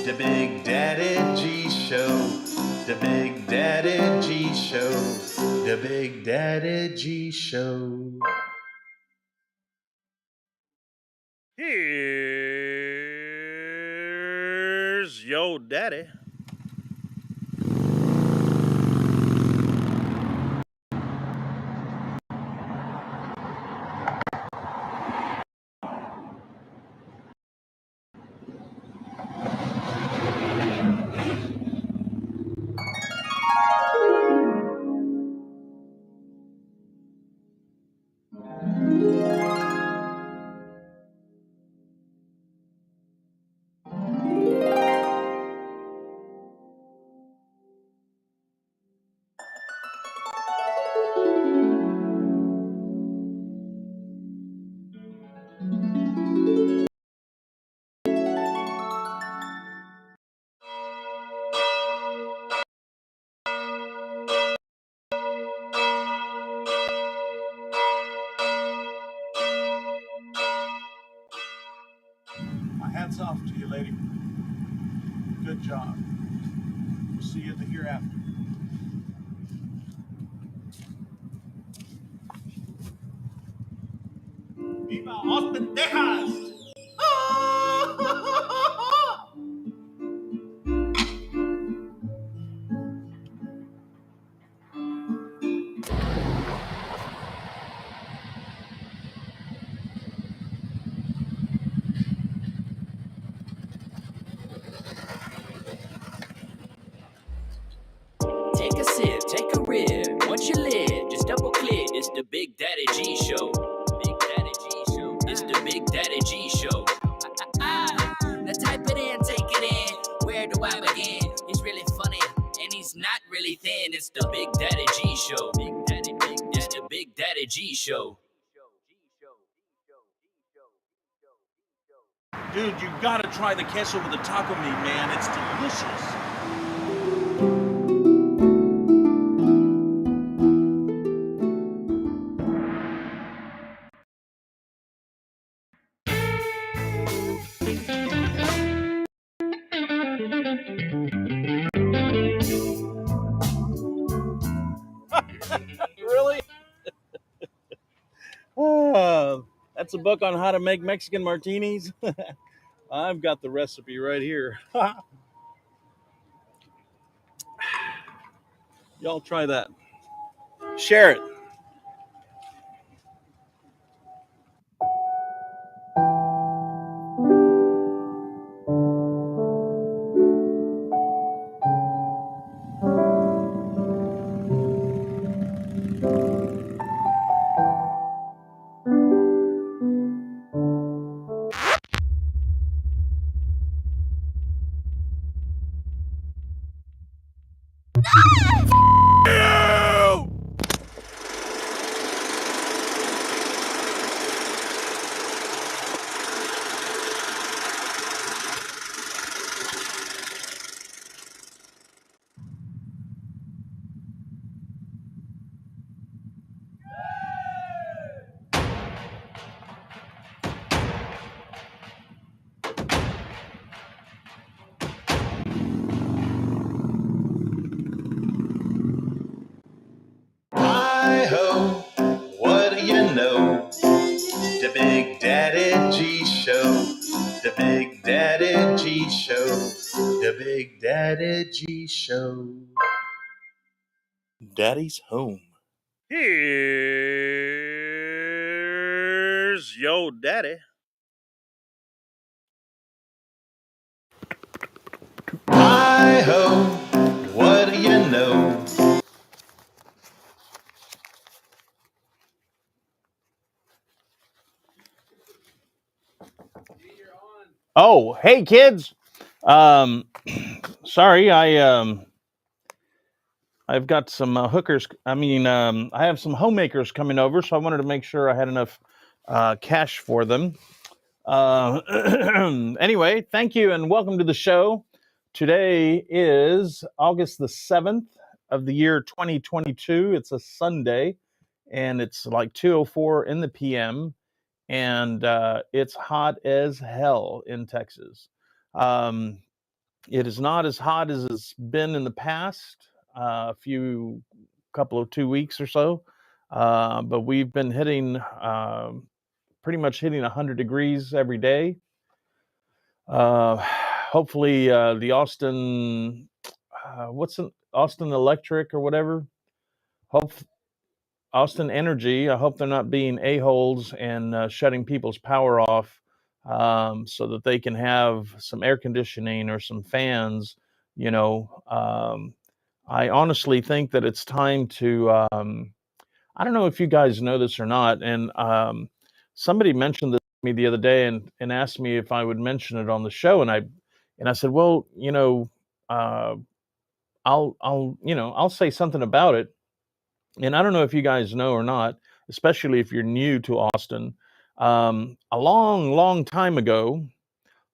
The Big Daddy G Show. The Big Daddy G Show. The Big Daddy G Show. Here's Yo Daddy. My hat's off to you, lady. Good job. We'll see you in the hereafter. Viva Austin, Texas! Take a sip, take a rib. Once you live, just double click. It's the Big Daddy G Show. Big Daddy G Show. It's the Big Daddy G Show. Now type it in, take it in. Where do I begin? He's really funny, and he's not really thin. It's the Big Daddy G Show. Big Daddy, Big Daddy. It's the Big Daddy G Show. Dude, you gotta try the queso with the taco meat, man. It's delicious. Really? That's a book on how to make Mexican martinis. I've got the recipe right here. Y'all try that. Share it. Hi-ho, what do you know? The Big Daddy G Show. The Big Daddy G Show. The Big Daddy G Show. Daddy's home. Here's Yo Daddy. Hi-ho, what do you know? Oh, hey kids. Sorry, I've got some hookers. I have some homemakers coming over, so I wanted to make sure I had enough cash for them. Anyway, thank you and welcome to the show. Today is August the 7th of the year 2022. It's a Sunday, and it's like 2:04 in the PM, and it's hot as hell in Texas. It is not as hot as it's been in the past, couple of 2 weeks or so, but we've been hitting pretty much hitting 100 degrees every day. Hopefully, the Austin, Austin Electric or whatever. Hope Austin Energy. I hope they're not being a-holes and shutting people's power off, so that they can have some air conditioning or some fans. You know, I honestly think that it's time to. I don't know if you guys know this or not, and somebody mentioned this to me the other day and asked me if I would mention it on the show, and I said, well, uh, I'll say something about it. And I don't know if you guys know or not, especially if you're new to Austin. A long, long time ago,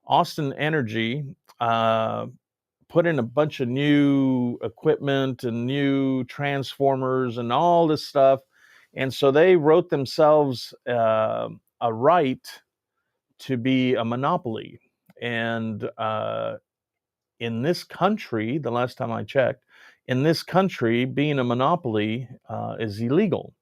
Austin Energy put in a bunch of new equipment and new transformers and all this stuff. And so they wrote themselves a right to be a monopoly. And in this country, the last time I checked, in this country, being a monopoly is illegal.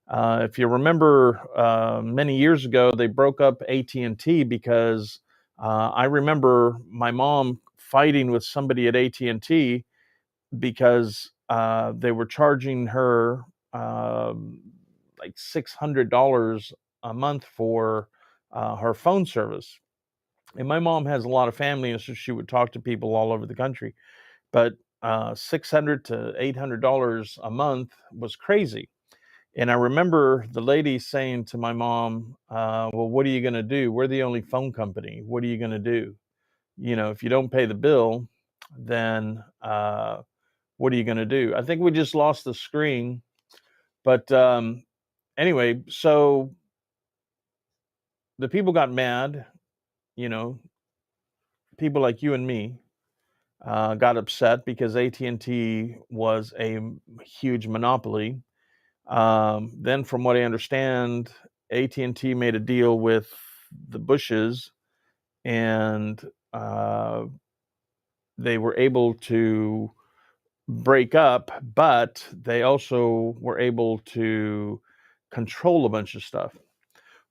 If you remember, many years ago, they broke up AT&T because I remember my mom fighting with somebody at AT&T because they were charging her like $600 a month for her phone service. And my mom has a lot of family, and so she would talk to people all over the country. But $600 to $800 a month was crazy. And I remember the lady saying to my mom, well, what are you going to do? We're the only phone company. What are you going to do? If you don't pay the bill, then what are you going to do? I think we just lost the screen. But anyway, so the people got mad, you know, people like you and me got upset because AT&T was a huge monopoly. Then, from what I understand, AT&T made a deal with the Bushes, and they were able to break up, but they also were able to control a bunch of stuff.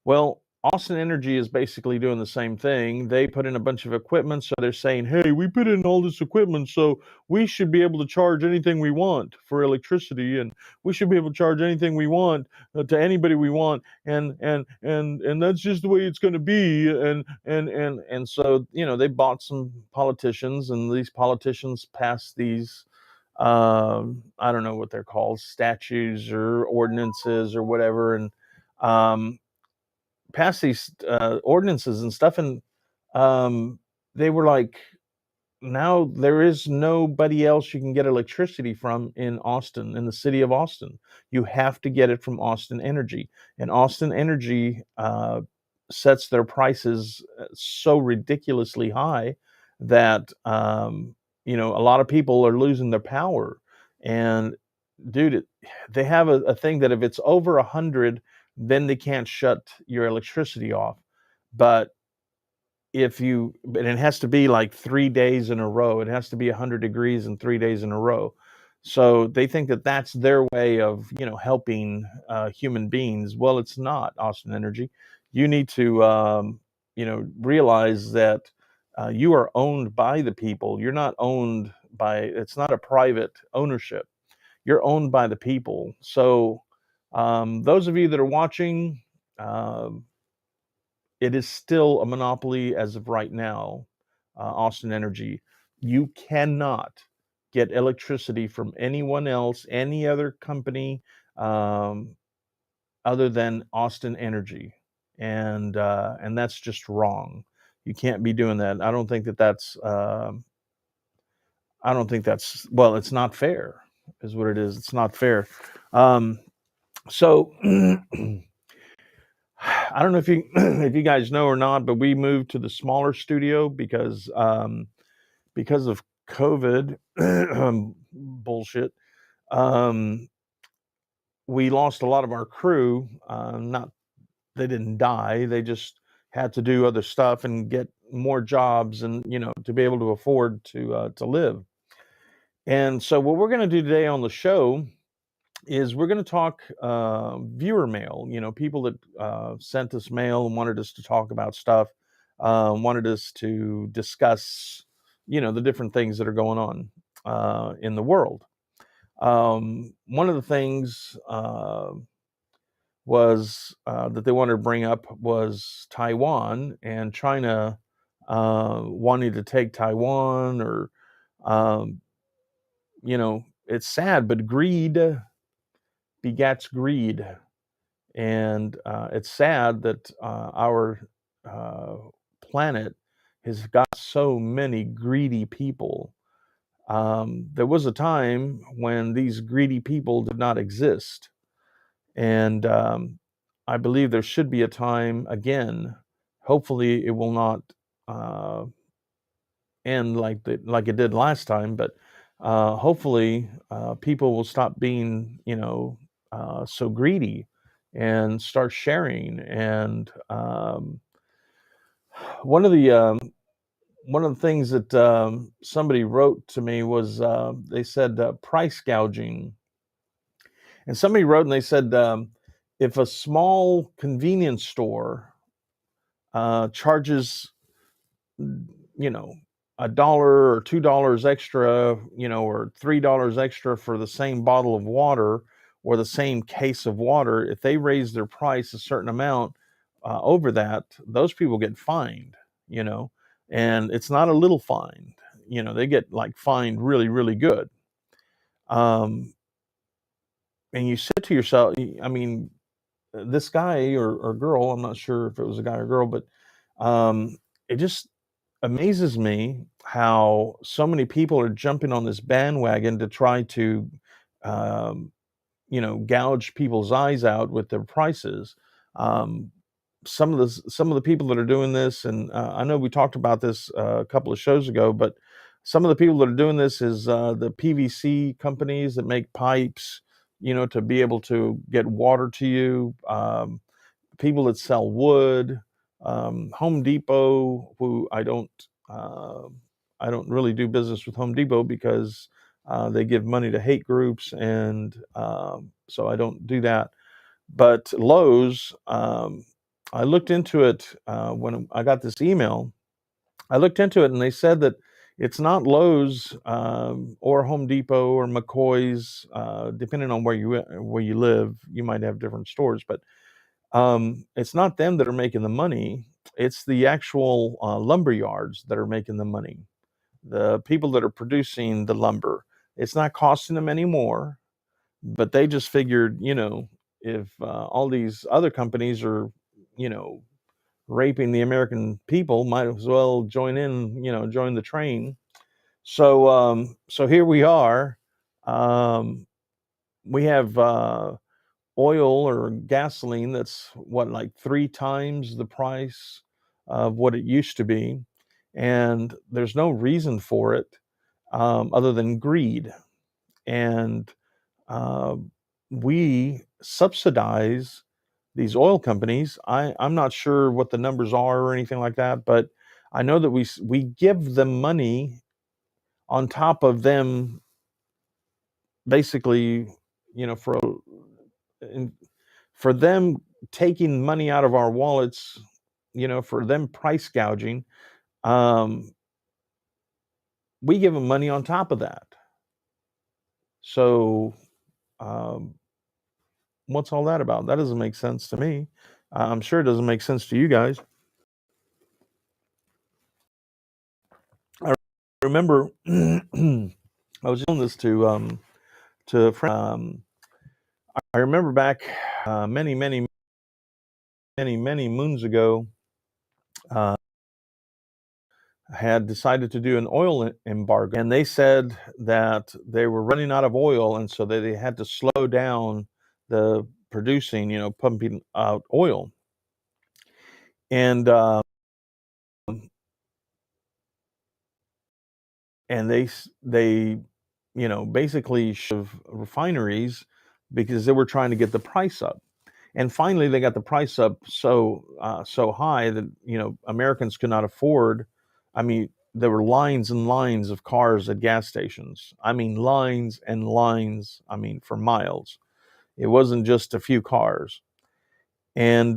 Well, Austin Energy is basically doing the same thing. They put in a bunch of equipment, so they're saying, hey, we put in all this equipment, so we should be able to charge anything we want for electricity, and we should be able to charge anything we want to anybody we want, and that's just the way it's going to be. And so they bought some politicians, and these politicians passed these. I don't know what they're called, statutes or ordinances or whatever, and passed these ordinances and stuff, and they were like, now there is nobody else you can get electricity from in Austin, in the city of Austin. You have to get it from Austin Energy, and Austin Energy sets their prices so ridiculously high that a lot of people are losing their power. And dude, they have a thing that if it's over 100, then they can't shut your electricity off. But it has to be like 3 days in a row. It has to be 100 degrees and 3 days in a row. So they think that that's their way of, helping human beings. Well, it's not, Austin Energy. You need to, realize that you are owned by the people. You're not owned by, it's not a private ownership. You're owned by the people. So those of you that are watching, it is still a monopoly as of right now, Austin Energy. You cannot get electricity from anyone else, any other company, other than Austin Energy, and that's just wrong. You can't be doing that. I don't think that that's. I don't think that's, well, it's not fair, is what it is. It's not fair. So I don't know if you if you guys know or not, but we moved to the smaller studio because of COVID bullshit. We lost a lot of our crew. Not They didn't die. They just had to do other stuff and get more jobs, and to be able to afford to live. And so what we're going to do today on the show is we're going to talk viewer mail. People that sent us mail and wanted us to talk about stuff, wanted us to discuss the different things that are going on in the world. One of the things was that they wanted to bring up was Taiwan and China wanting to take Taiwan, or it's sad, but greed begets greed. And it's sad that our planet has got so many greedy people. There was a time when these greedy people did not exist. And I believe there should be a time again. Hopefully it will not end like it did last time, but hopefully people will stop being so greedy and start sharing. And one of the things that somebody wrote to me was they said price gouging. And somebody wrote and they said, if a small convenience store charges, $1 or $2 extra, or $3 extra for the same bottle of water or the same case of water, if they raise their price a certain amount over that, those people get fined, and it's not a little fine. They get like fined really, really good. And you said to yourself, I mean, this guy or girl, I'm not sure if it was a guy or girl, but it just amazes me how so many people are jumping on this bandwagon to try to, gouge people's eyes out with their prices. Some of the people that are doing this, and I know we talked about this a couple of shows ago, but some of the people that are doing this is the PVC companies that make pipes, to be able to get water to you. People that sell wood, Home Depot, who I don't really do business with Home Depot because they give money to hate groups, and so I don't do that. But Lowe's, I looked into it when I got this email. I looked into it, and they said that it's not Lowe's or Home Depot or McCoy's, depending on where you live. You might have different stores, but it's not them that are making the money. It's the actual lumber yards that are making the money. The people that are producing the lumber, it's not costing them anymore, but they just figured, if all these other companies are, raping the American people, might as well join the train. So here we are. We have oil or gasoline that's like 3 times the price of what it used to be, and there's no reason for it other than greed. And we subsidize these oil companies. I'm not sure what the numbers are or anything like that, but I know that we give them money on top of them, basically, for them taking money out of our wallets, for them price gouging. We give them money on top of that. So what's all that about? That doesn't make sense to me. I'm sure it doesn't make sense to you guys. I remember I was telling this to a friend. I remember back many moons ago, had decided to do an oil embargo, and they said that they were running out of oil, and so they had to slow down the producing, pumping out oil. And they basically shove refineries because they were trying to get the price up. And finally, they got the price up so high that Americans could not afford. I mean, there were lines and lines of cars at gas stations. I mean, lines and lines. I mean, for miles. It wasn't just a few cars. And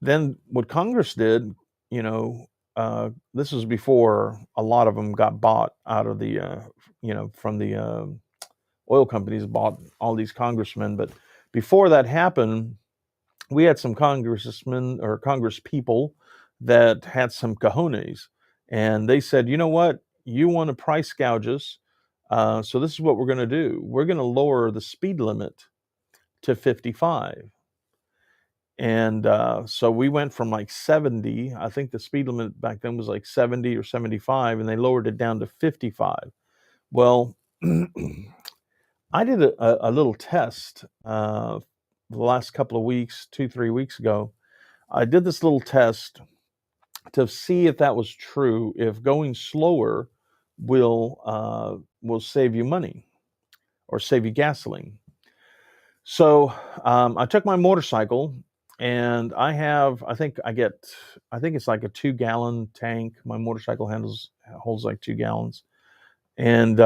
then what Congress did, this was before a lot of them got bought out of the, from the oil companies bought all these congressmen. But before that happened, we had some congressmen or congress people that had some cojones, and they said, you know what, you want to price gouge us, so this is what we're going to do. We're going to lower the speed limit to 55. And so we went from like 70. I think the speed limit back then was like 70 or 75, and they lowered it down to 55. Well, I did a little test the last couple of weeks, 2-3 weeks ago. I did this little test to see if that was true, if going slower will save you money or save you gasoline. So I took my motorcycle, and I think it's like a 2-gallon tank. My motorcycle holds like 2 gallons. And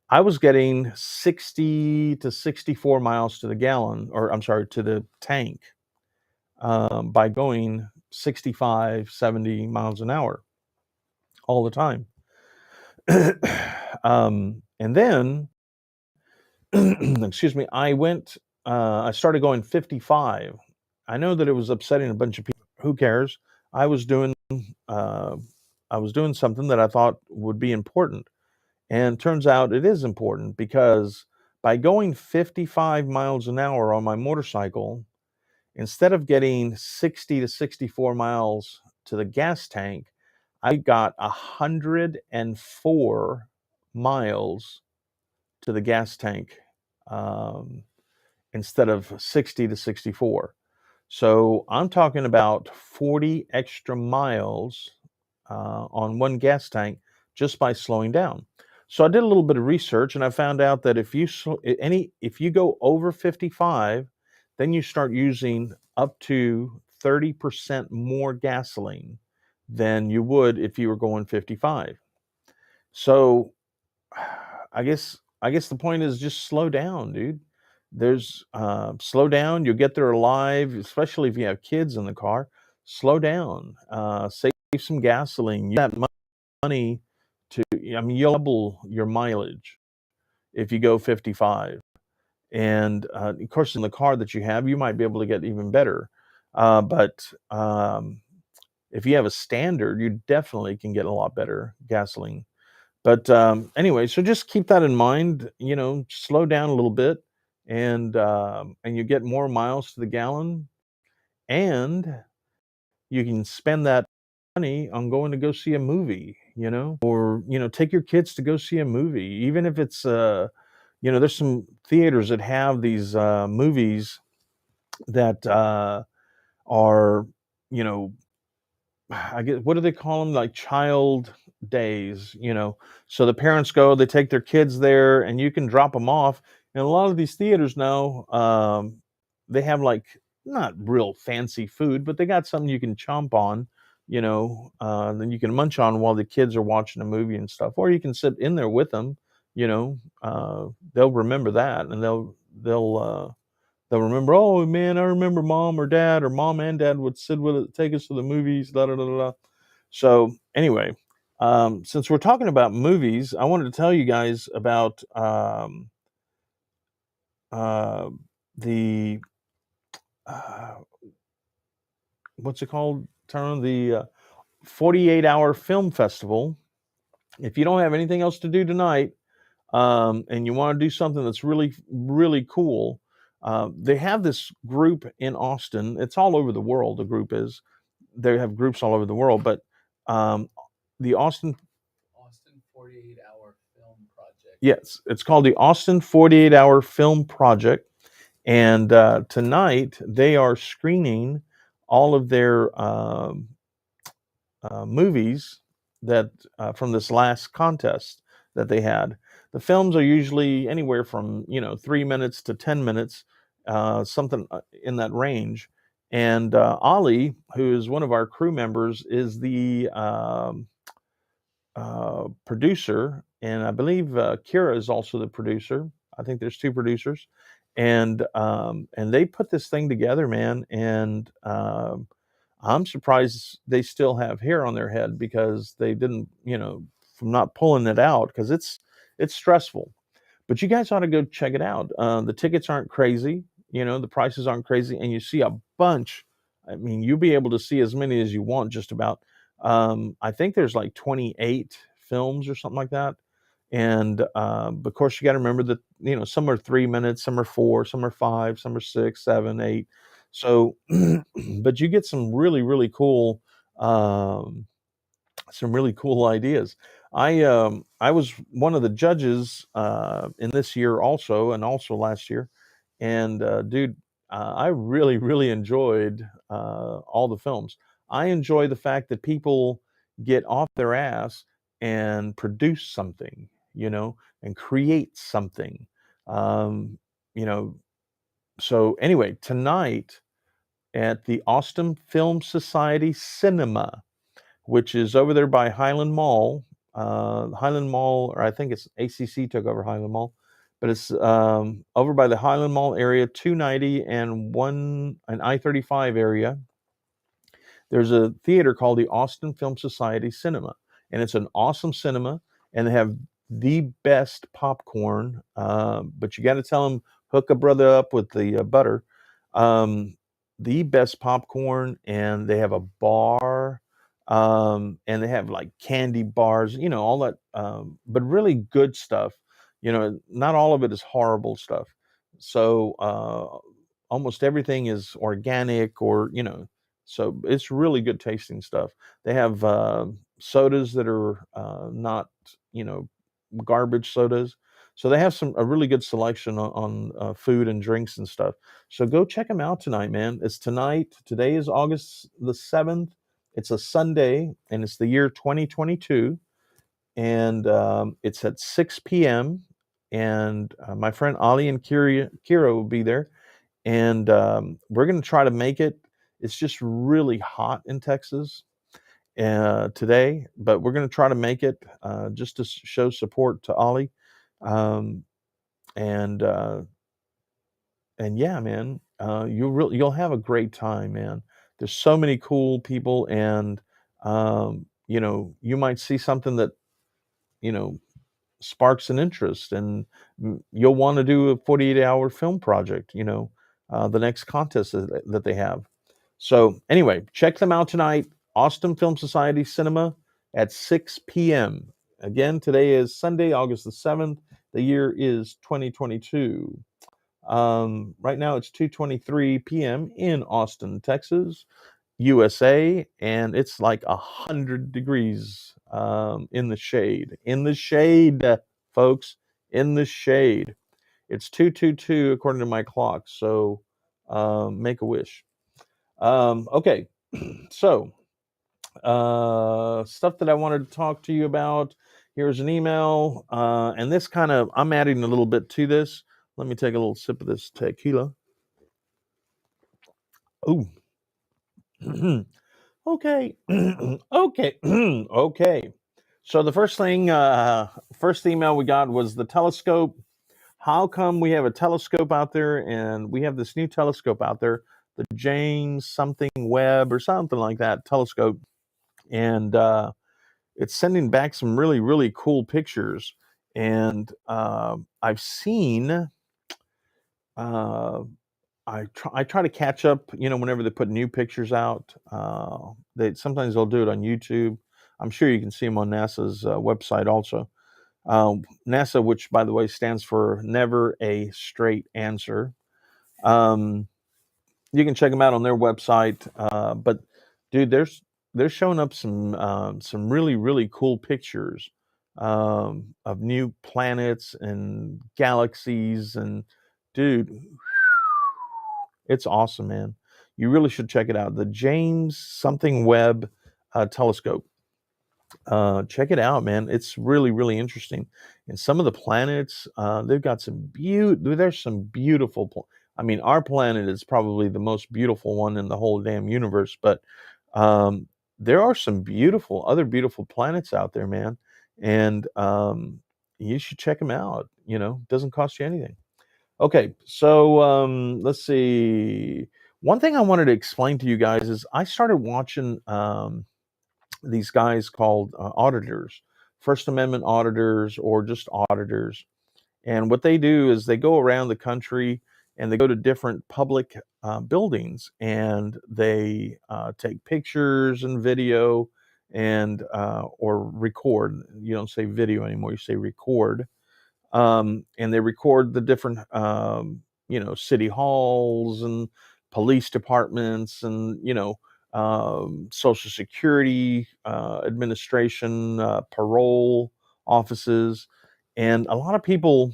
I was getting 60 to 64 miles to the gallon, or I'm sorry, to the tank, by going 65, 70 miles an hour all the time. And then, excuse me, I started going 55. I know that it was upsetting a bunch of people. Who cares? I was doing something that I thought would be important. And turns out it is important, because by going 55 miles an hour on my motorcycle, instead of getting 60 to 64 miles to the gas tank, I got 104 miles to the gas tank, instead of 60 to 64. So I'm talking about 40 extra miles on one gas tank just by slowing down. So I did a little bit of research, and I found out that if you go over 55, then you start using up to 30% more gasoline than you would if you were going 55. So I guess the point is just slow down, dude. There's slow down. You'll get there alive, especially if you have kids in the car. Slow down. Save some gasoline. You have money you'll double your mileage if you go 55. And of course, in the car that you have, you might be able to get even better. But if you have a standard, you definitely can get a lot better gasoline. But anyway, so just keep that in mind. Slow down a little bit, and you get more miles to the gallon, and you can spend that money on going to go see a movie, or take your kids to go see a movie, even if it's there's some theaters that have these movies that are, I guess, what do they call them, like child days, so the parents go, they take their kids there, and you can drop them off. And a lot of these theaters now, they have like not real fancy food, but they got something you can chomp on, then you can munch on while the kids are watching a movie and stuff, or you can sit in there with them. They'll remember that, and they'll remember, oh man, I remember mom and dad would take us to the movies, da da da da. So anyway, since we're talking about movies, I wanted to tell you guys about the what's it called, Turn, the 48-hour film festival. If you don't have anything else to do tonight, and you want to do something that's really, really cool, they have this group in Austin. It's all over the world. The group is. They have groups all over the world, but the Austin 48-hour film project. Yes, it's called the Austin 48-hour film project, and tonight they are screening all of their movies that from this last contest that they had. The films are usually anywhere from 3 minutes to 10 minutes, something in that range. And Ollie, who is one of our crew members, is the producer, and I believe Kira is also the producer. I think there's two producers, and they put this thing together, man. And I'm surprised they still have hair on their head because they didn't, from not pulling it out, because it's stressful. But you guys ought to go check it out. The tickets aren't crazy, the prices aren't crazy, and you see a bunch. I mean, you'll be able to see as many as you want, just about. I think there's like 28 films or something like that. And of course, you got to remember that, some are 3 minutes, some are 4, some are 5, some are 6, 7, 8. So, but you get some really, really cool, ideas. I was one of the judges in this year also, and also last year. And dude, I really, really enjoyed all the films. I enjoy the fact that people get off their ass and produce something, and create something. Um, you know, so anyway, tonight at the Austin Film Society Cinema, which is over there by Highland Mall. Highland Mall, or I think it's ACC took over Highland Mall, but it's over by the Highland Mall area, 290 and I-35 area. There's a theater called the Austin Film Society Cinema, and it's an awesome cinema, and they have the best popcorn. But you got to tell them, hook a brother up with the butter. The best popcorn, and they have a bar, and they have like candy bars, all that, but really good stuff. Not all of it is horrible stuff. So almost everything is organic, or so it's really good tasting stuff. They have sodas that are not, garbage sodas. So they have a really good selection on food and drinks and stuff. So go check them out tonight, man. It's tonight. Today is August the 7th. It's a Sunday, and it's the year 2022. And it's at 6 p.m. And my friend Ali and Kira will be there. And we're going to try to make it. It's just really hot in Texas today, but we're going to try to make it just to show support to Ollie. And yeah, man, you'll have a great time, man. There's so many cool people, and you might see something that sparks an interest, and you'll want to do a 48-hour film project. The next contest that they have. So anyway, check them out tonight. Austin Film Society Cinema at 6 p.m. Again, today is Sunday, August the 7th. The year is 2022. Right now it's 2:23 p.m. in Austin, Texas, USA, and it's like 100 degrees in the shade. In the shade, folks, in the shade. It's 2:22 according to my clock, so make a wish. Okay, so stuff that I wanted to talk to you about. Here's an email, and this I'm adding a little bit to this. Let me take a little sip of this tequila. Ooh. Okay. Okay. Okay. So the first email we got was the telescope. How come we have a telescope out there, and we have this new telescope out there, the James something Webb or something like that telescope, and it's sending back some really, really cool pictures. And I've seen, I try to catch up, whenever they put new pictures out. Sometimes they'll do it on YouTube. I'm sure you can see them on NASA's website also. NASA, which by the way stands for Never a Straight Answer. You can check them out on their website. But dude, they're showing up some really, really cool pictures of new planets and galaxies, and dude, it's awesome, man. You really should check it out. The James something Webb telescope. Check it out, man. It's really, really interesting. And some of the planets, they've got there's some beautiful. I mean, our planet is probably the most beautiful one in the whole damn universe, but um, there are some other beautiful planets out there, man, and you should check them out. You know, doesn't cost you anything. Okay, so let's see. One thing I wanted to explain to you guys is I started watching these guys called auditors, First Amendment auditors, or just auditors. And what they do is they go around the country and they go to different public buildings and they take pictures and video and or record. You don't say video anymore; you say record. And they record the different, city halls and police departments and Social Security Administration, parole offices, and a lot of people,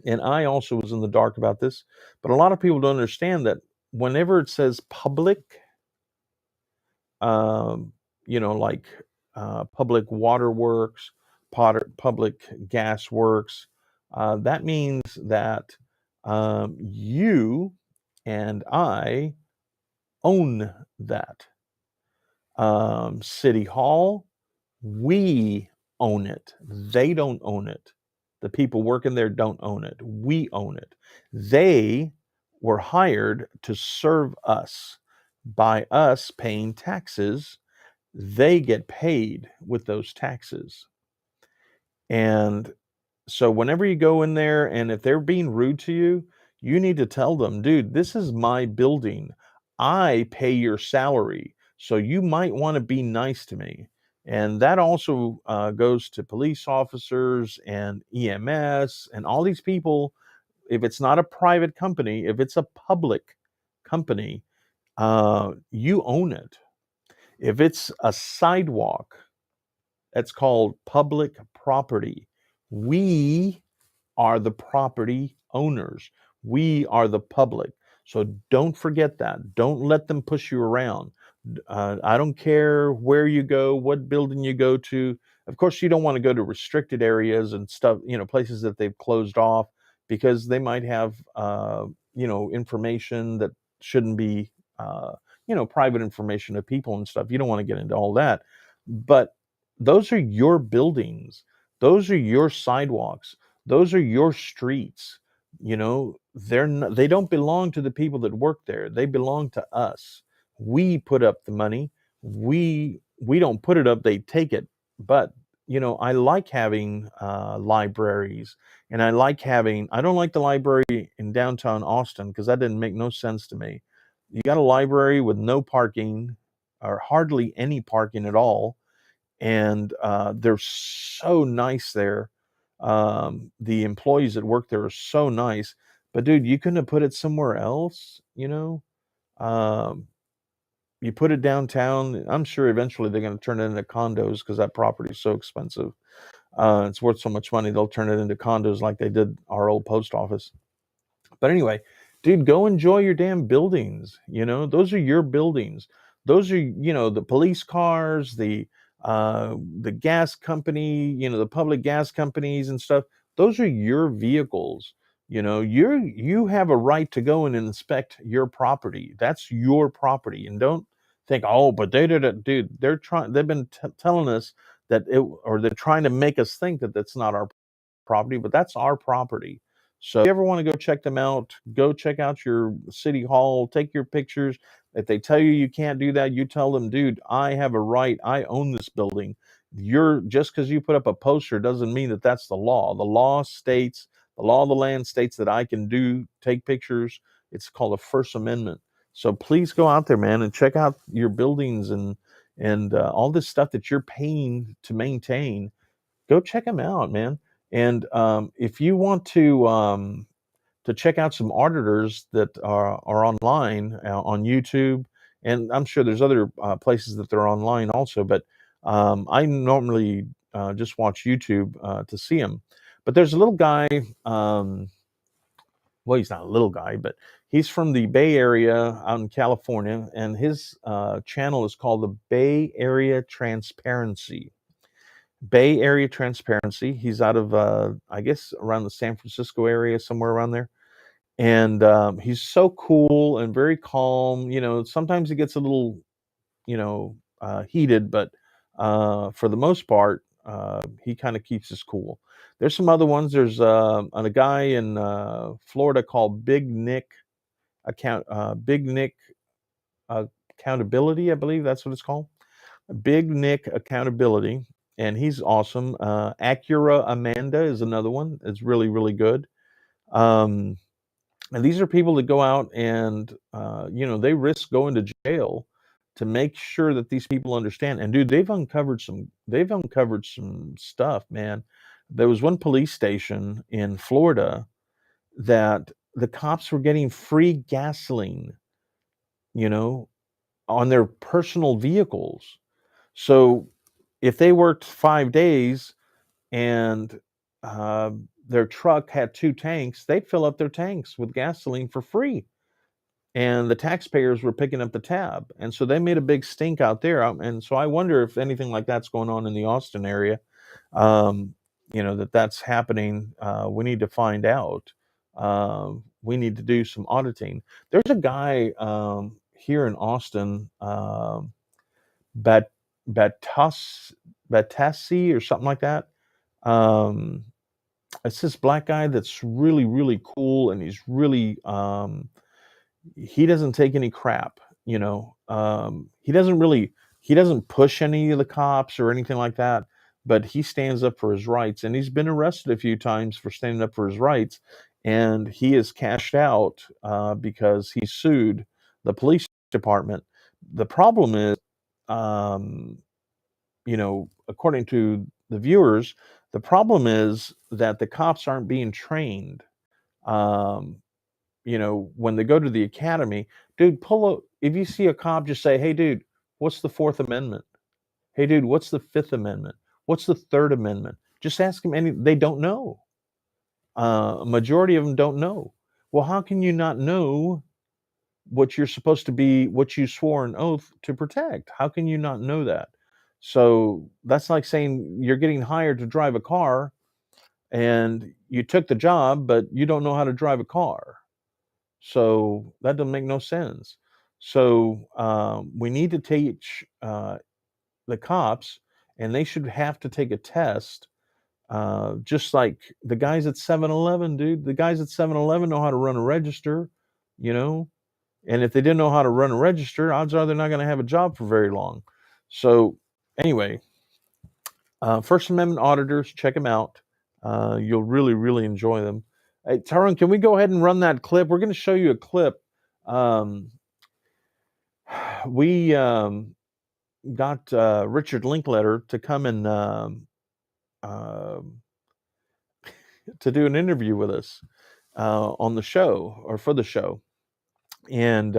and I also was in the dark about this, but a lot of people don't understand that whenever it says public, um, like public waterworks, public gas works, that means that you and I own that. City Hall, we own it. They don't own it. The people working there don't own it. We own it. They were hired to serve us by us paying taxes. They get paid with those taxes. And so whenever you go in there and if they're being rude to you, you need to tell them, dude, this is my building. I pay your salary. So you might want to be nice to me. And that also goes to police officers and EMS and all these people. If it's not a private company, if it's a public company, you own it. If it's a sidewalk, that's called public property. We are the property owners. We are the public. So don't forget that. Don't let them push you around. I don't care where you go, what building you go to. Of course, you don't want to go to restricted areas and stuff, places that they've closed off because they might have, information that shouldn't be, private information of people and stuff. You don't want to get into all that. But those are your buildings. Those are your sidewalks. Those are your streets. They don't belong to the people that work there. They belong to us. We put up the money. We don't put it up, they take it. But I like having libraries, and I don't like the library in downtown Austin because that didn't make no sense to me. You got a library with no parking or hardly any parking at all, and they're so nice there. The employees that work there are so nice, but dude, you couldn't have put it somewhere else. Um, you put it downtown. I'm sure eventually they're going to turn it into condos because that property is so expensive. It's worth so much money. They'll turn it into condos like they did our old post office. But anyway, dude, go enjoy your damn buildings. Those are your buildings. Those are, the police cars, the gas company, the public gas companies and stuff. Those are your vehicles. You have a right to go and inspect your property. That's your property. And don't think, oh, but they did it, dude. They've been telling us or they're trying to make us think that that's not our property, but that's our property. So if you ever want to go check them out, go check out your city hall, take your pictures. If they tell you you can't do that, you tell them, dude, I have a right. I own this building. You're just because you put up a poster doesn't mean that that's the law. The law of the land states that I can take pictures. It's called a First Amendment. So please go out there, man, and check out your buildings and all this stuff that you're paying to maintain. Go check them out, man. And if you want to check out some auditors that are online on YouTube, and I'm sure there's other places that they're online also, but I normally just watch YouTube to see them. But there's a little guy, well, he's not a little guy, but he's from the Bay Area out in California, and his channel is called the Bay Area Transparency. Bay Area Transparency. He's out of, I guess, around the San Francisco area, somewhere around there. and he's so cool and very calm. Sometimes he gets a little, heated, but for the most part, he kind of keeps us cool. There's some other ones. There's a guy in Florida called Big Nick Accountability, I believe that's what it's called. Big Nick Accountability, and he's awesome. Acura Amanda is another one. It's really, really good. Um, and these are people that go out and they risk going to jail to make sure that these people understand. And dude, they've uncovered some stuff, man. There was one police station in Florida that the cops were getting free gasoline, you know, on their personal vehicles. So if they worked 5 days and uh, their truck had 2 tanks, they'd fill up their tanks with gasoline for free. And the taxpayers were picking up the tab. And so they made a big stink out there. And so I wonder if anything like that's going on in the Austin area, that's happening. We need to find out. We need to do some auditing. There's a guy here in Austin, Bat Batasi or something like that. Um, it's this black guy that's really, really cool, and he's really he doesn't take any crap. He doesn't push any of the cops or anything like that, but he stands up for his rights, and he's been arrested a few times for standing up for his rights, and he has cashed out because he sued the police department. The problem is, um, according to the viewers, the problem is that the cops aren't being trained. Um, when they go to the academy, dude, if you see a cop, just say, hey, dude, what's the Fourth Amendment? Hey, dude, what's the Fifth Amendment? What's the Third Amendment? Just ask them they don't know. A majority of them don't know. Well, how can you not know what you're supposed to be, what you swore an oath to protect? How can you not know that? So that's like saying you're getting hired to drive a car and you took the job, but you don't know how to drive a car. So that doesn't make no sense. So we need to teach the cops, and they should have to take a test, just like the guys at 7-Eleven, dude. The guys at 7-Eleven know how to run a register, you know? And if they didn't know how to run a register, odds are they're not going to have a job for very long. So anyway, First Amendment auditors, check them out. You'll really, really enjoy them. Hey, Tyrone, can we go ahead and run that clip? We're going to show you a clip. We got Richard Linklater to come and to do an interview with us on the show, or for the show, and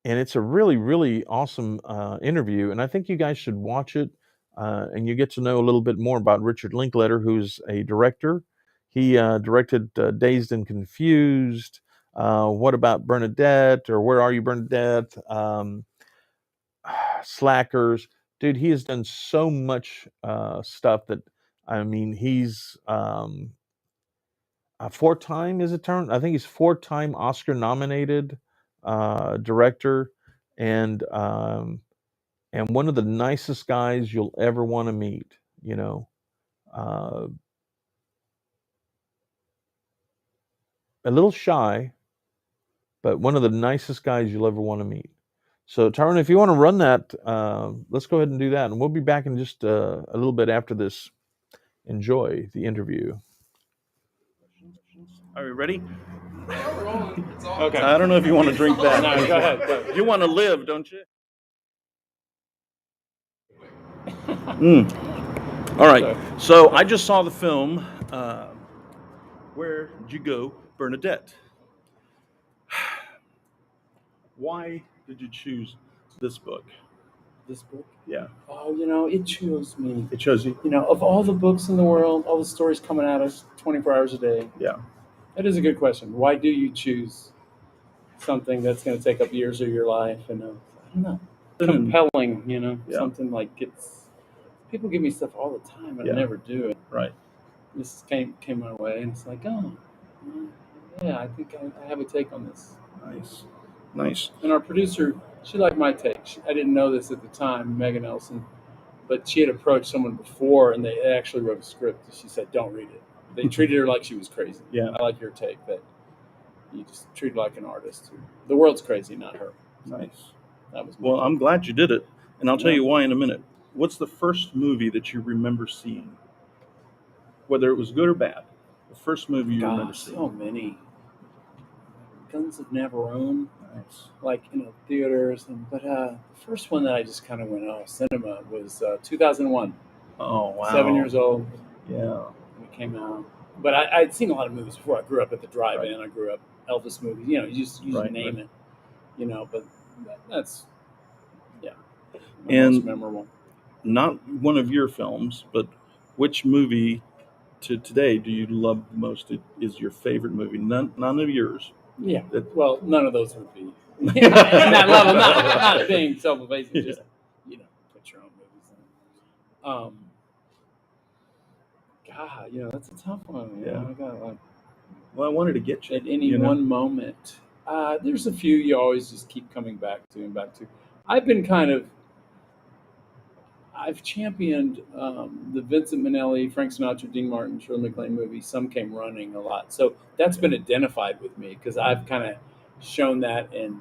it's a really, really awesome interview, and I think you guys should watch it, and you get to know a little bit more about Richard Linklater, who's a director. He directed Dazed and Confused, What About Bernadette, or Where Are You, Bernadette, Slackers. Dude, he has done so much stuff that, I mean, he's a four-time, is it turned? I think he's four-time Oscar nominated director, and one of the nicest guys you'll ever want to meet. Uh, a little shy, but one of the nicest guys you'll ever want to meet. So, Tyrone, if you want to run that, let's go ahead and do that, and we'll be back in just a little bit after this. Enjoy the interview. Are we ready? Okay. I don't know if you want to drink that. No, go ahead. You want to live, don't you? All right. So I just saw the film, Where'd You Go, Bernadette? Why did you choose this book? This book? Yeah. Oh, it chose me. It chose you? Of all the books in the world, all the stories coming at us 24 hours a day. Yeah. That is a good question. Why do you choose something that's going to take up years of your life? And I don't know. Compelling, Yeah. Something like people give me stuff all the time, and Yeah. I never do it. Right. This came my way, and it's like, oh, yeah, I think I have a take on this. Nice. And our producer, she liked my take. I didn't know this at the time, Megan Nelson, but she had approached someone before, and they actually wrote a script. And she said, "Don't read it." They treated her like she was crazy. Yeah. I like your take that you just treat her like an artist. The world's crazy, not her. Nice. That was Well, I'm glad you did it, and I'll tell Yeah. you why in a minute. What's the first movie that you remember seeing, whether it was good or bad? The first movie you remember gosh, seeing. so many. Guns of Navarone, Nice. like theaters, but the first one that I just kind of went, oh, cinema was 2001. Oh wow. 7 years old Yeah. when it came out. But I'd seen a lot of movies before. I grew up at the drive-in. Right. I grew up Elvis movies. You just Right, name right. it. But that's my And- most memorable. Not one of your films, but which movie to today do you love the most? It is your favorite movie? None of yours. Yeah. That- Well, none of those would be in that level. Not being self-effacing. Yeah. Just put your own movies in. God, that's a tough one. Yeah. I got like Well, I wanted to get you at any one moment. There's a few you always just keep coming back to and back to. I've championed the Vincent Minnelli, Frank Sinatra, Dean Martin, Shirley MacLaine movie. Some Came Running a lot, so that's been identified with me because I've kind of shown that and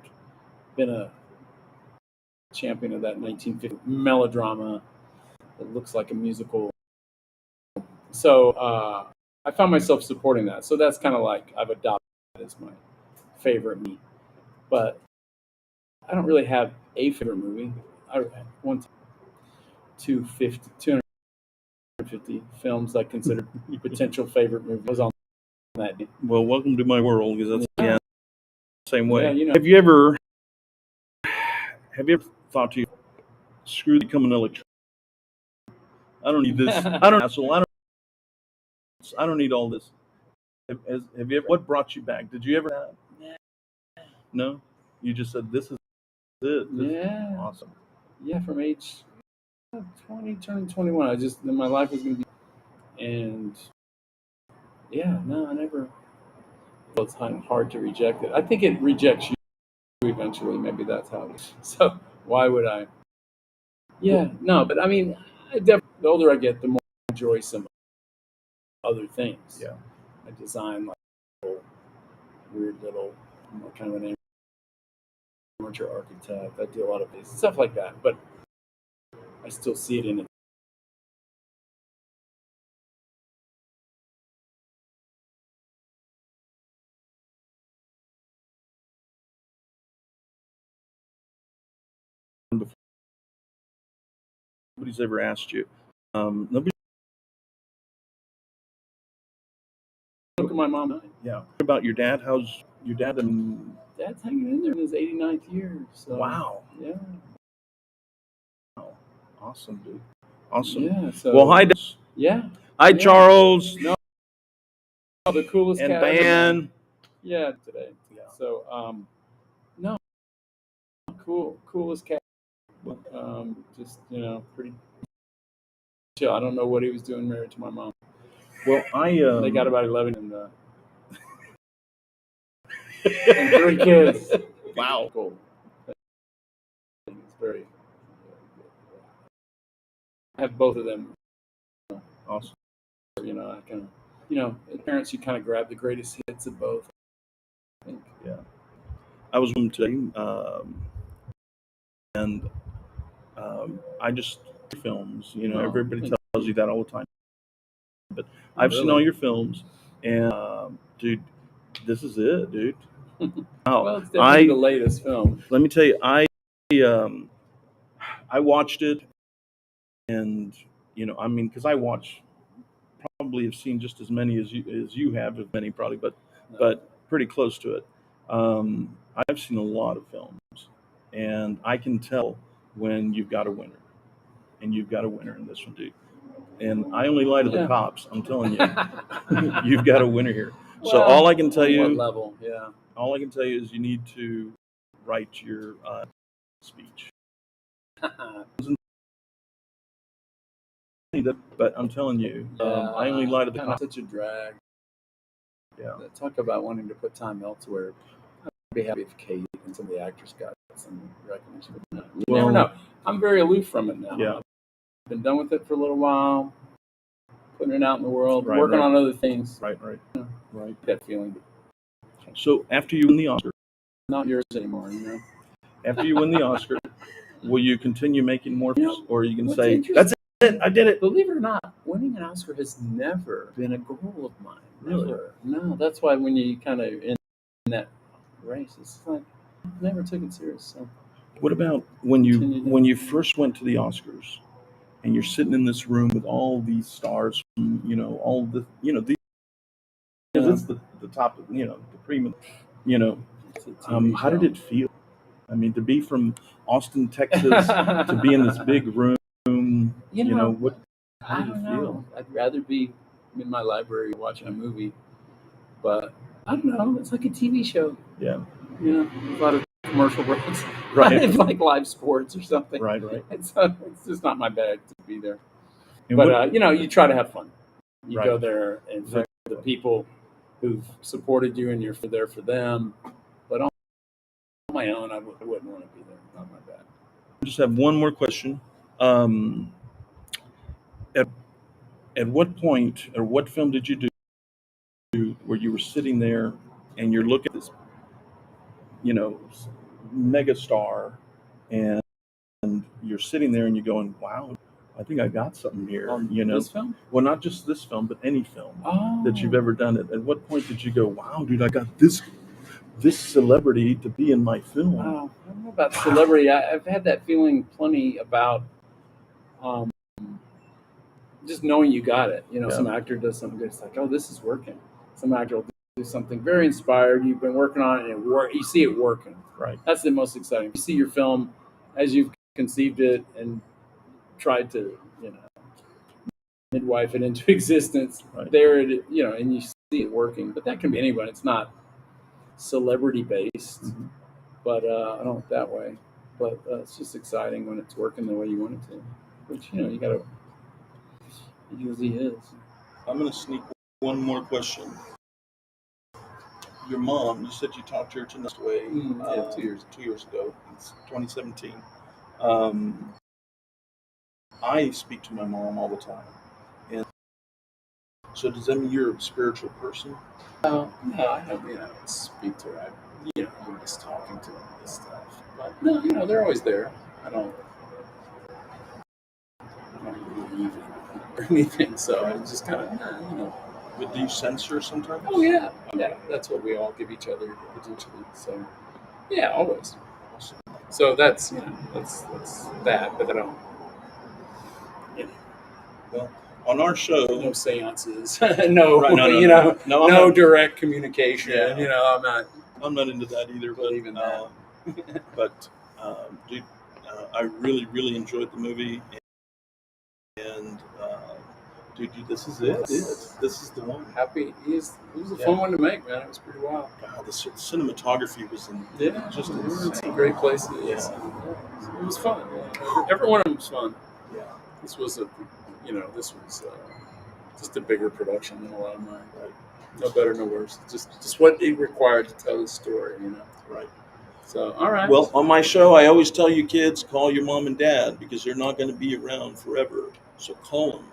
been a champion of that 1950 melodrama that looks like a musical. So I found myself supporting that. So that's kind of like I've adopted that as my favorite me. But I don't really have a favorite movie. I one 250 films I considered potential favorite movies was on that. Well, welcome to my world, because that's same way. Yeah, Have you ever thought to you, screw becoming electronic? I don't need this. I don't hassle. I don't need all this. Have you ever? What brought you back? Did you ever have? No. You just said this is it. This Yeah. is awesome. Yeah, from age 20, turning 21, I just my life was gonna be, and I never. Well, it's hard to reject it. I think it rejects you eventually. Maybe that's how it is. So why would I? Yeah, no, but I mean, the older I get, the more I enjoy some other things. Yeah. I design like weird little, kind of an amateur architect. I do a lot of stuff like that, but I still see it in it. Nobody's ever asked you. Nobody. Look at my mom. Yeah. About your dad. How's your dad? And Dad's hanging in there in his 89th year. So, wow. Yeah. Awesome, dude. Awesome. Yeah. So. Well, hi, Yeah. hi, Yeah. Charles. No. The coolest And cat Dan. ever. Yeah. Today. Yeah. So, no. Coolest cat. Just pretty chill. I don't know what he was doing married to my mom. Well, They got about 11 and 3 kids. Wow. Cool. It's very. I have both of them. Awesome. I kind of, as parents, you kind of grab the greatest hits of both. I think. Yeah. I was with him today, and I just films. Oh, Everybody thank tells you that all the time. But I've seen Really? all your films, and dude, this is it, dude. Well, it's definitely the latest film. Let me tell you, I watched it, and because I probably have seen just as many as you have, as many probably, but pretty close to it. I've seen a lot of films, and I can tell when you've got a winner, and you've got a winner in this one, dude. And I only lie to the Yeah. cops. I'm telling you, you've got a winner here. So Well, all I can tell on what you, level? Yeah. all I can tell you is you need to write your speech. But I'm telling you, I only lie to the Kinda cops. such a drag. Yeah. Talk about wanting to put time elsewhere. I'd be happy if Kate and some of the actors got some recognition. You never know. I'm very aloof from it now. Yeah. I've been done with it for a little while, putting it out in the world, Right, working right. on other things. Right. That feeling. So after you win the Oscar, Not yours anymore, you know. after you win the Oscar, will you continue making more films, or are you going to What's say, interesting- "That's it, I did it"? Believe it or not, winning an Oscar has never been a goal of mine. Really? Never. No, that's why when you kind of in that race, it's like I never took it serious. So What about when you Continue to- first went to the Oscars, and you're sitting in this room with all these stars from all the these, it's the top of the premium, it's a TV how did show. it feel? I mean, to be from Austin, Texas, to be in this big room, what? How I did it don't feel? know. I'd rather be in my library watching a movie, but I don't know. It's like a TV show. Yeah. A lot of commercial breaks. Right. It's like live sports or something. Right. It's just not my bag to be there. And But what- you try to have fun. You Right. go there and for the people who've supported you, and you're there for them. But on my own, I wouldn't want to be there. Not my bad. I just have one more question. At what point, or what film did you do where you were sitting there and you're looking at this, mega star, and you're sitting there and you're going, "Wow, I think I got something here." This film? Well, not just this film, but any film Oh. that you've ever done. At what point did you go, "Wow, dude, I got this celebrity to be in my film"? Wow. I don't know about celebrity. I've had that feeling plenty about just knowing you got it. Some actor does something good. It's like, oh, this is working. Some actor will do something very inspired. You've been working on it, and you see it working. Right. That's the most exciting. You see your film as you've conceived it and tried to, midwife it into existence. Right. There it, and you see it working. But that can be anyone. It's not celebrity based. Mm-hmm. But I don't that way. But it's just exciting when it's working the way you want it to. Which you got to. It usually is. I'm going to sneak one more question. Your mom, you said you talked to her to next way 2 years ago. It's 2017. I speak to my mom all the time. And so does that mean you're a spiritual person? No, I don't speak to her. I'm just talking to her and stuff. But no, they're always there. I don't believe in or anything, so I just kind of, But do you sense her sometimes? Oh yeah, that's what we all give each other potentially. So yeah, always. So that's that's that, but I don't. Well, on our show, No seances, no, Right, no, I'm no not- direct communication. Yeah. I'm not. I'm not into that either. Believe in that. But dude, I really, really enjoyed the movie, and dude, this is it. This is the one. Happy. It was a fun one to make, man. It was pretty wild. God, the cinematography was just we were in insane. some great places. Yeah. It was fun. Every one of them was fun. Yeah. This was just a bigger production than a lot of mine. Right. No better, no worse. Just what it required to tell the story, Right. So, all right. Well, on my show, I always tell you kids, call your mom and dad because they're not going to be around forever. So call them.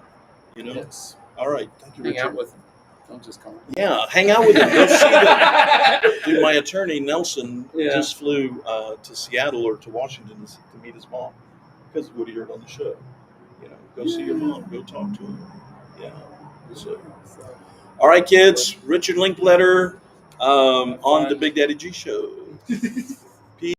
Yes. All right. Thank you, Hang Richard. out with them. Don't just call them. Yeah, hang out with them. Go see them. Dude, my attorney Nelson Yeah. just flew to Seattle or to Washington to meet his mom because of what he heard on the show. Go see your mom. Go talk to her. Yeah. So, all right, kids. Richard Linkletter on the Big Daddy G Show. Too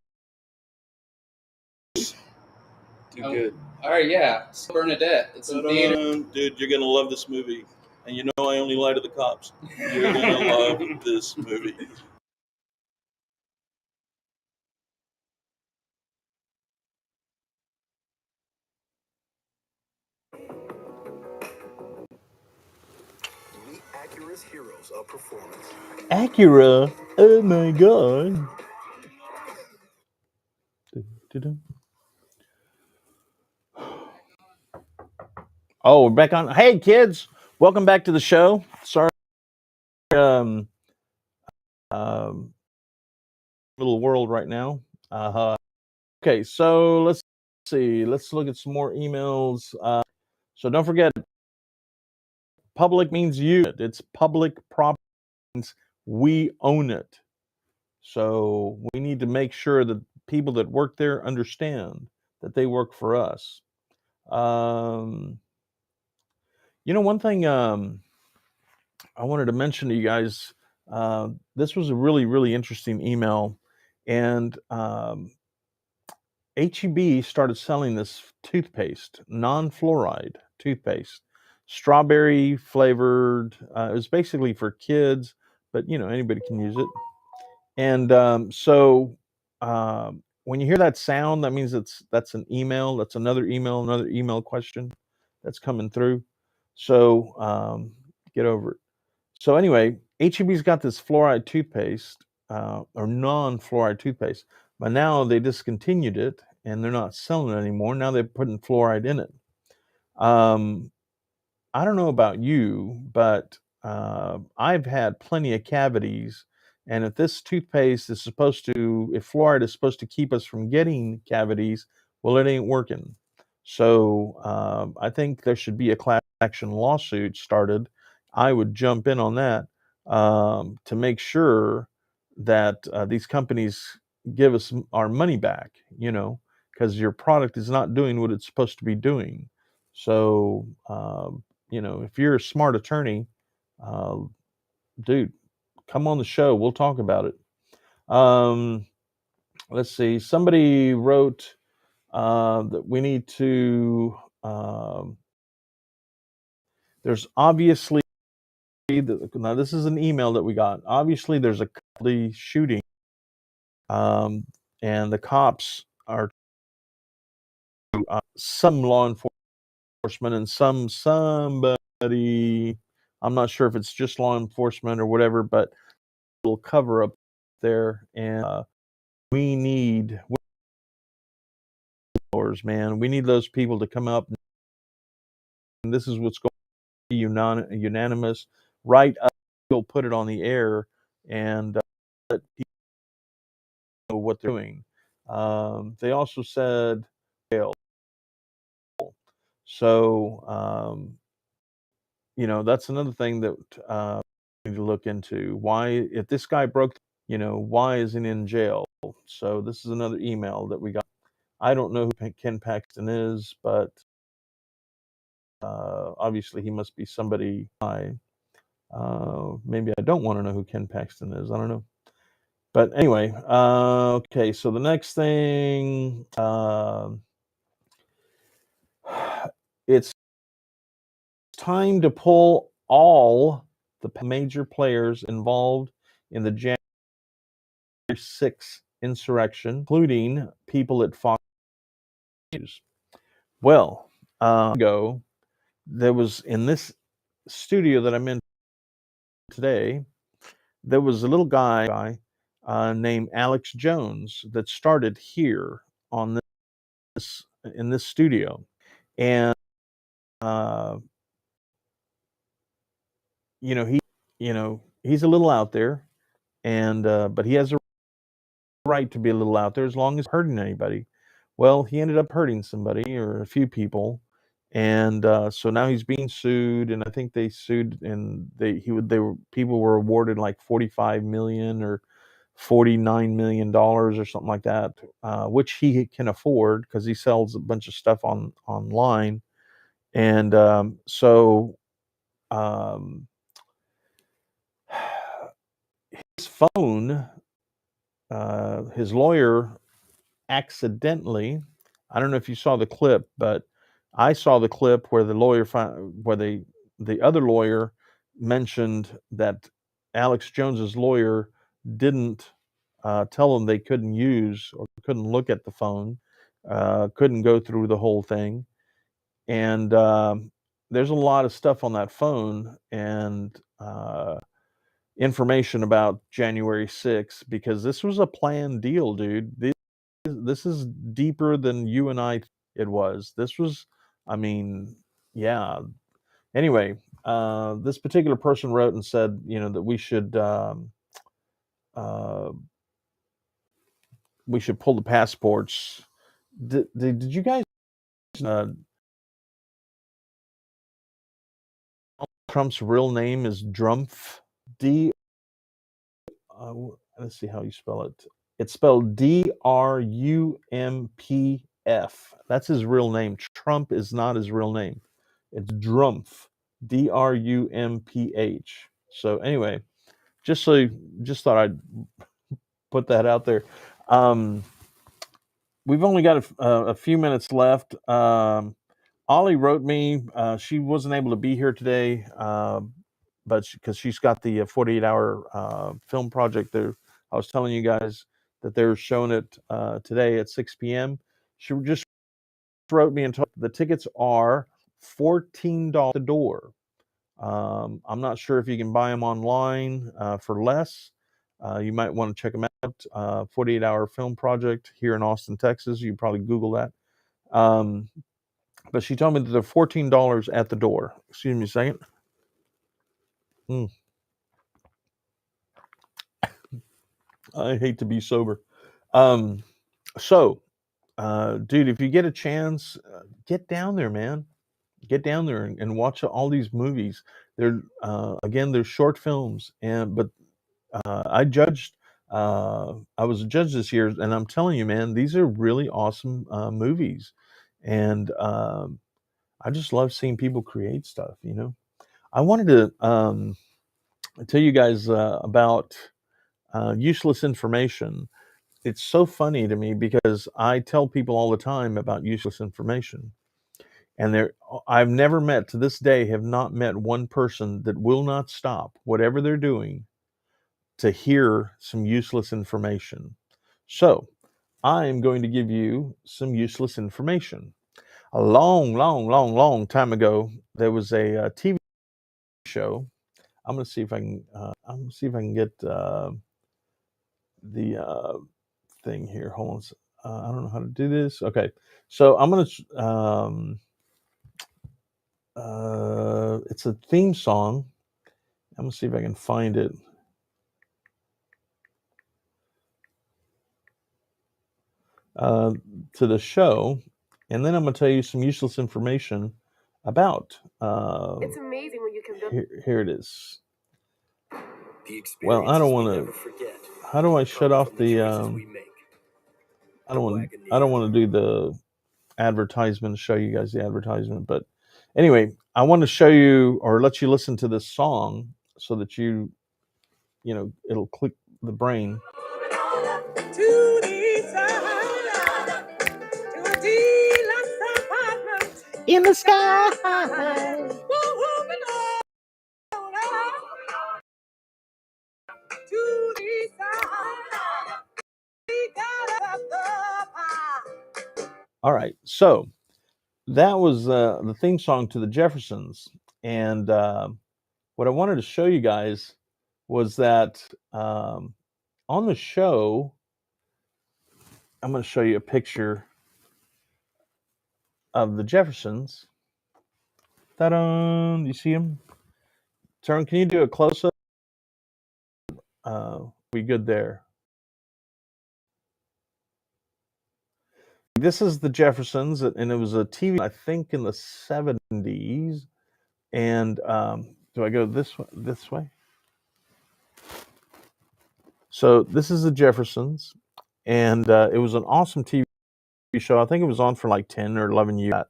good. All right, yeah. So Bernadette. It's in theater. Dude, you're gonna love this movie. And I only lie to the cops. You're gonna love this movie. Meet Acura's heroes of performance. Acura. Oh my god. Oh, we're back on. Hey kids, welcome back to the show. Sorry, little world right now. Okay, so let's see. Let's look at some more emails. So don't forget, public means you. It's public property. Means we own it. So we need to make sure that people that work there understand that they work for us. One thing I wanted to mention to you guys, this was a really, really interesting email. And HEB started selling this toothpaste, non-fluoride toothpaste, strawberry flavored. It was basically for kids, but anybody can use it. And when you hear that sound, that means that's an email. That's another email question that's coming through. So get over it. So anyway, HEB's got this fluoride toothpaste or non-fluoride toothpaste, but now they discontinued it and they're not selling it anymore. Now they're putting fluoride in it. I don't know about you, but I've had plenty of cavities. And if this toothpaste is if fluoride is supposed to keep us from getting cavities, well, it ain't working. So I think there should be a class action lawsuit started. I would jump in on that to make sure that these companies give us our money back, because your product is not doing what it's supposed to be doing. So, if you're a smart attorney, uh, dude, come on the show. We'll talk about it. Let's see. Somebody wrote that we need to. There's obviously now this is an email that we got. Obviously, there's a shooting, and the cops are some law enforcement and somebody. I'm not sure if it's just law enforcement or whatever, but will cover up there, and we need whistleblowers, man. We need those people to come up, and this is what's going to be unanimous. Right up, we'll put it on the air and let people know what they're doing. They also said jail. So that's another thing that we need to look into. Why, if this guy broke, why isn't he in jail? So this is another email that we got. I don't know who Ken Paxton is, but obviously he must be somebody maybe I don't want to know who Ken Paxton is. I don't know. But anyway, okay, so the next thing, it's time to pull all the major players involved in the January 6th insurrection, including people at Fox News. Well, ago, there was in this studio that I'm in today, there was a little guy named Alex Jones that started here on in this studio, and he's a little out there, and but he has a right to be a little out there as long as hurting anybody. Well, he ended up hurting somebody or a few people, and so now he's being sued, and I think they sued, and people were awarded like 45 million or $49 million or something like that, which he can afford because he sells a bunch of stuff online, and his phone, his lawyer accidentally, I don't know if you saw the clip, but I saw the clip where the other lawyer mentioned that Alex Jones's lawyer didn't tell them they couldn't use or couldn't look at the phone, couldn't go through the whole thing, and there's a lot of stuff on that phone and information about January 6th, because this was a planned deal, dude. This is deeper than you and I it was. This was, I mean, yeah. Anyway, this particular person wrote and said, that we should we should pull the passports. Did you guys? Trump's real name is Drumpf. Let's see how you spell it. It's spelled Drumpf. That's his real name. Trump is not his real name. It's Drumpf. Drumph. So anyway, just thought I'd put that out there. We've only got a few minutes left. Ollie wrote me. She wasn't able to be here today, but because she's got the 48-hour film project there. I was telling you guys that they're showing it today at 6 p.m. She just wrote me and told the tickets are $14 at the door. I'm not sure if you can buy them online for less. You might want to check them out. 48-hour film project here in Austin, Texas. You can probably Google that. But she told me that they're $14 at the door. Excuse me a second. I hate to be sober. So, dude, if you get a chance, get down there, man. Get down there and watch all these movies. They're they're short films, but I was a judge this year, and I'm telling you, man, these are really awesome movies, and I just love seeing people create stuff. I wanted to tell you guys about useless information. It's so funny to me because I tell people all the time about useless information. And I've never met, to this day, have not met one person that will not stop whatever they're doing to hear some useless information. So I am going to give you some useless information. A long time ago, there was a TV show. I'm going to see if I can. Get the thing here. Hold on. I don't know how to do this. Okay, so I'm going to. It's a theme song. I'm going to see if I can find it. To the show, and then I'm going to tell you some useless information about. It's amazing what you can build. Here it is. Well, I don't want to. How do I shut off the? I don't want to do the advertisement. Show you guys the advertisement, but anyway, I want to show you or let you listen to this song so that it'll click the brain. In the sky. All right, so that was the theme song to the Jeffersons, and what I wanted to show you guys was that on the show, I'm going to show you a picture of the Jeffersons. Ta-da! You see them? Turn, can you do a close-up? We good there? This is the Jeffersons, and it was a TV, I think, in the 70s. And do I go this way? So this is the Jeffersons, and it was an awesome TV show. I think it was on for like 10 or 11 years,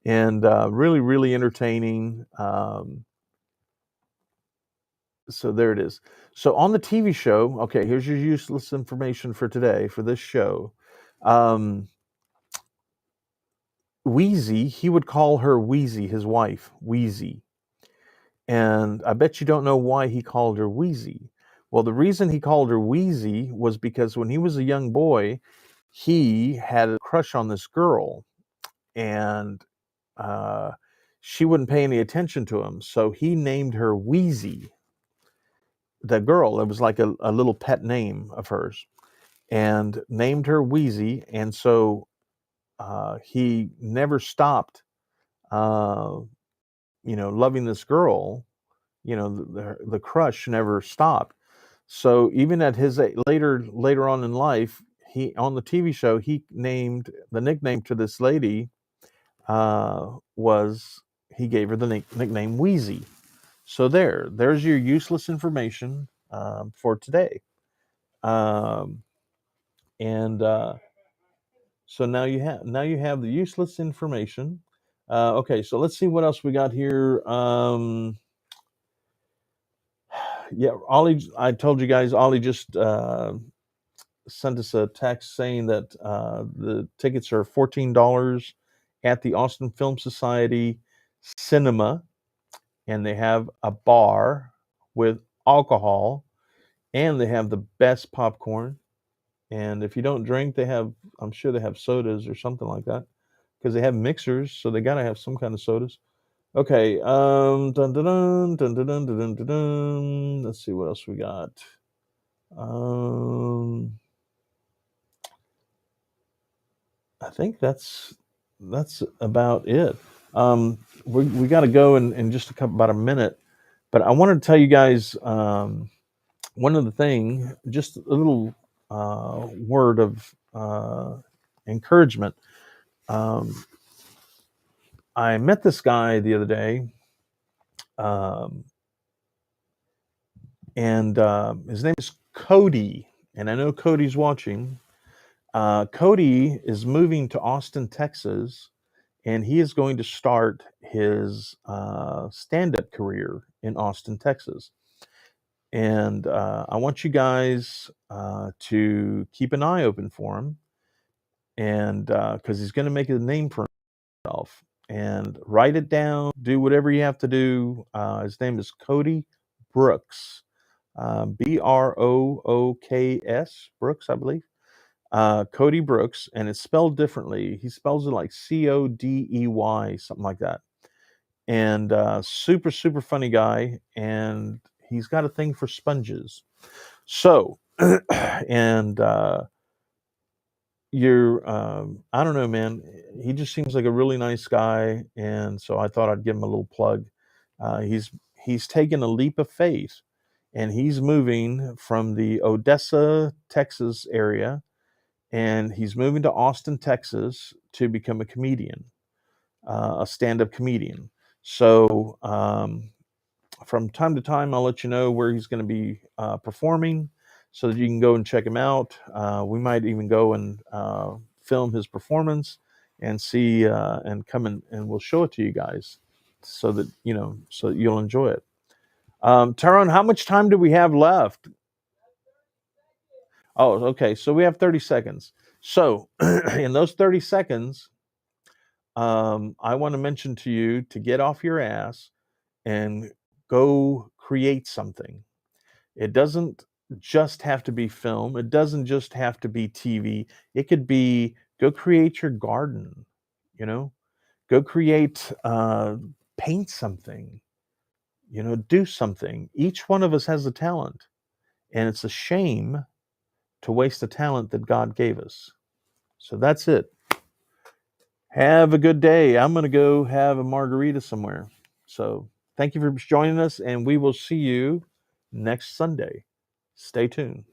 and really, really entertaining. So there it is. So on the TV show, okay, here's your useless information for today for this show. Wheezy, he would call her Wheezy, his wife, Wheezy. And I bet you don't know why he called her Wheezy. Well, the reason he called her Wheezy was because when he was a young boy, he had a crush on this girl, and she wouldn't pay any attention to him. So he named her Wheezy, the girl. It was like a little pet name of hers, and named her Wheezy. And so he never stopped, loving this girl. The crush never stopped. So even at his later on in life, he on the TV show, he named the nickname to this lady was he gave her the nickname Wheezy. So there's your useless information for today. And so now you have the useless information. Okay, so let's see what else we got here. Yeah, Ollie, I told you guys, Ollie just sent us a text saying that the tickets are $14 at the Austin Film Society Cinema, and they have a bar with alcohol, and they have the best popcorn. And if you don't drink, I'm sure they have sodas or something like that, because they have mixers, so they gotta have some kind of sodas. Okay, dun dun dun dun dun dun dun dun dun. Let's see what else we got. I think that's about it. We got to go in just about a minute, but I wanted to tell you guys one other thing, just a little word of encouragement. I met this guy the other day, and his name is Cody, and I know Cody's watching. Cody is moving to Austin, Texas, and he is going to start his stand-up career in Austin, Texas. And I want you guys to keep an eye open for him, and because he's going to make a name for himself. And write it down. Do whatever you have to do. His name is Cody Brooks, Brooks, Brooks, I believe. Cody Brooks, and it's spelled differently. He spells it like Codey, something like that. And super, super funny guy, and he's got a thing for sponges. So, and I don't know, man. He just seems like a really nice guy, and so I thought I'd give him a little plug. He's taken a leap of faith, and he's moving from the Odessa, Texas area, and he's moving to Austin, Texas to become a comedian, a stand-up comedian. So from time to time, I'll let you know where he's going to be performing so that you can go and check him out. We might even go and film his performance and see and come in, and we'll show it to you guys so that you'll enjoy it. Tyrone, how much time do we have left? Oh, okay. So we have 30 seconds. So in those 30 seconds, I want to mention to you to get off your ass and go create something. It doesn't just have to be film. It doesn't just have to be TV. It could be go create your garden, go create, paint something, do something. Each one of us has a talent, and it's a shame to waste a talent that God gave us. So that's it. Have a good day. I'm going to go have a margarita somewhere. So thank you for joining us, and we will see you next Sunday. Stay tuned.